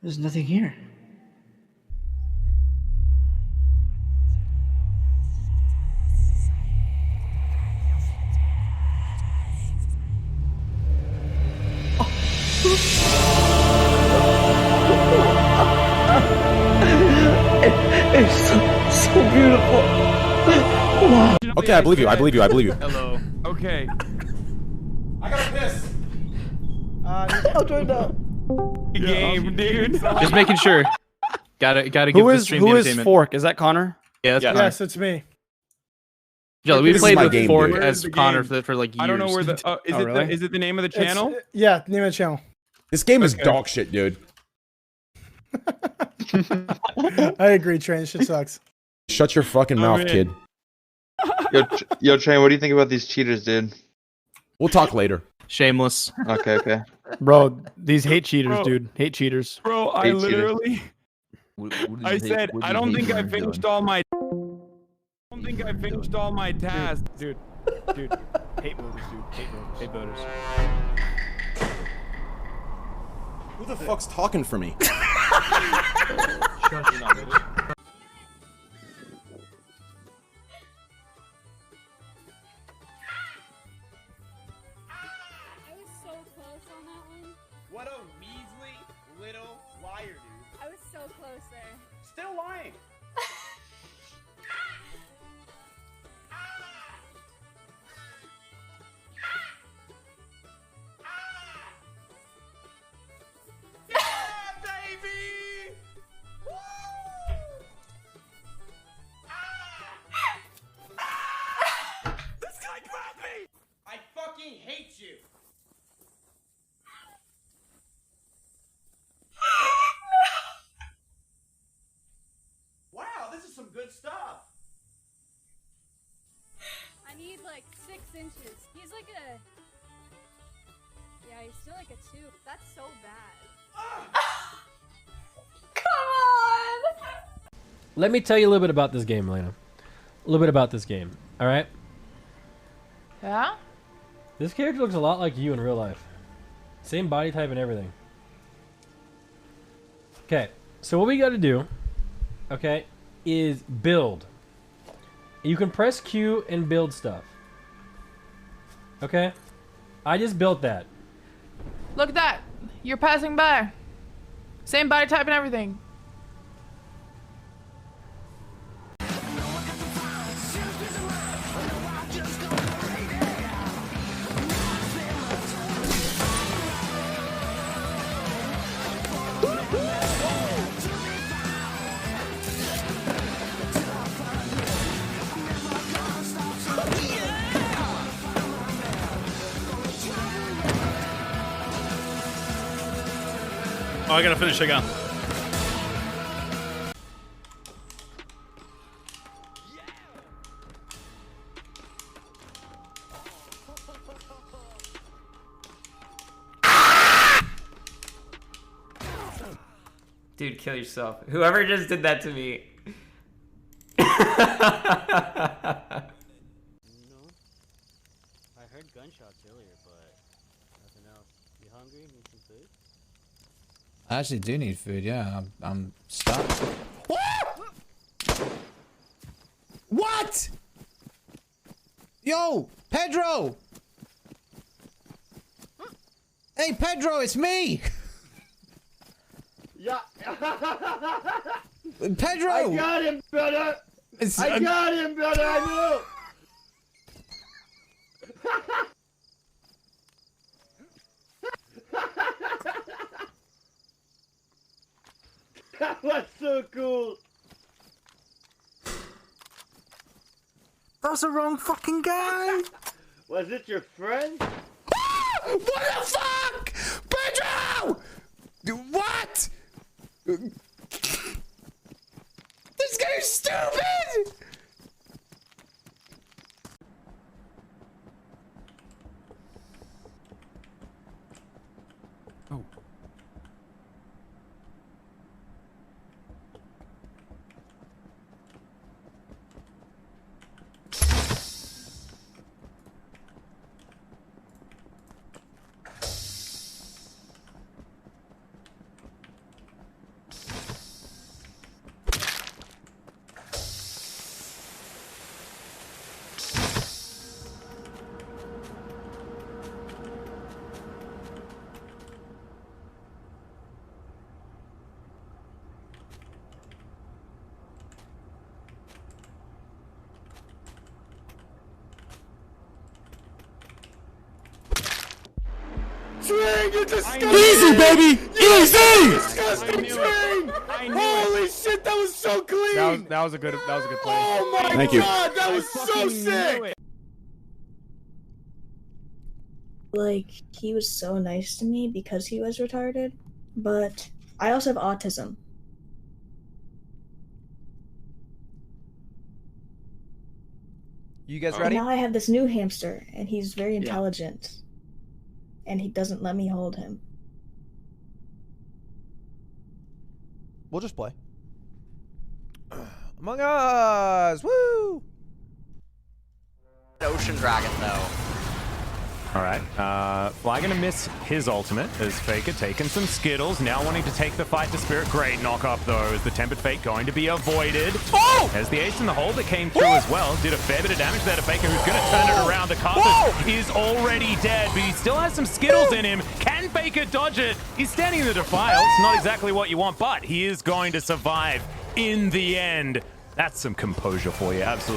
There's nothing here. It's so beautiful. Wow. Okay, I believe you. I believe you. I believe you. Hello. Okay. I gotta piss. I'll join now. Game, dude. Just making sure. Gotta give the stream who is entertainment. Fork? Is that Connor? Yeah, that's Connor. Yes, it's me. Joe, we This is played my with game, Fork dude. as The Connor game. for like years. I don't know where the. Oh, really? Is it the name of the channel? Yeah, name of the channel. This game is dog shit, dude. I agree, Train. This shit sucks. Shut your fucking mouth, kid. Yo, Train, what do you think about these cheaters, dude? We'll talk later. Shameless. Okay. Bro, these hate cheaters, Bro. dude. Hate cheaters. Bro, I literally. I said I don't think I finished all my. I don't think I finished all my tasks. Dude. Hate voters, dude. Hate voters. Who the fuck's talking for me? What a measly little liar, dude. I was so close there. Still lying. Yeah, baby! Woo! This guy grabbed me! I fucking hate you! Wow, this is some good stuff. I need like 6 inches. He's like a... Yeah, he's still like a 2. That's so bad. Come on! Let me tell you a little bit about this game, Malena. A little bit about this game, alright? Yeah? This character looks a lot like you in real life. Same body type and everything. Okay, so what we gotta do, okay, is build. You can press Q and build stuff. Okay? I just built that. Look at that. You're passing by. Same body type and everything. Oh, I gotta finish. Hang on. Dude, kill yourself. Whoever just did that to me. No. I heard gunshots earlier, but nothing else. You hungry? Need some food? I actually do need food, yeah. I'm stuck. What? Yo, Pedro! Hey, Pedro, it's me! Yeah. Pedro! I got him, brother! I got him, brother! I knew! That was so cool! That was the wrong fucking guy! Was it your friend? What the fuck? Pedro! What? This guy's stupid! Oh. train! You disgusting! Easy, baby! Easy! Disgusting train! Holy shit, that was so clean! That was a good play. Oh my Thank you. god, that was so sick! Like, he was so nice to me because he was retarded, but I also have autism. You guys And ready? now I have this new hamster, and he's very intelligent. And he doesn't let me hold him. We'll just play. Among Us! Woo! Ocean Dragon, though. Alright, Fly gonna miss his ultimate as Faker taking some Skittles, now wanting to take the fight to Spirit. Great knock up though, is the Tempered Fate going to be avoided? Oh! As the ace in the hole that came through as well, did a fair bit of damage there to Faker, who's gonna turn it around. The Carthus is already dead, but he still has some Skittles in him. Can Faker dodge it? He's standing in the Defile, it's not exactly what you want, but he is going to survive in the end. That's some composure for you, absolutely.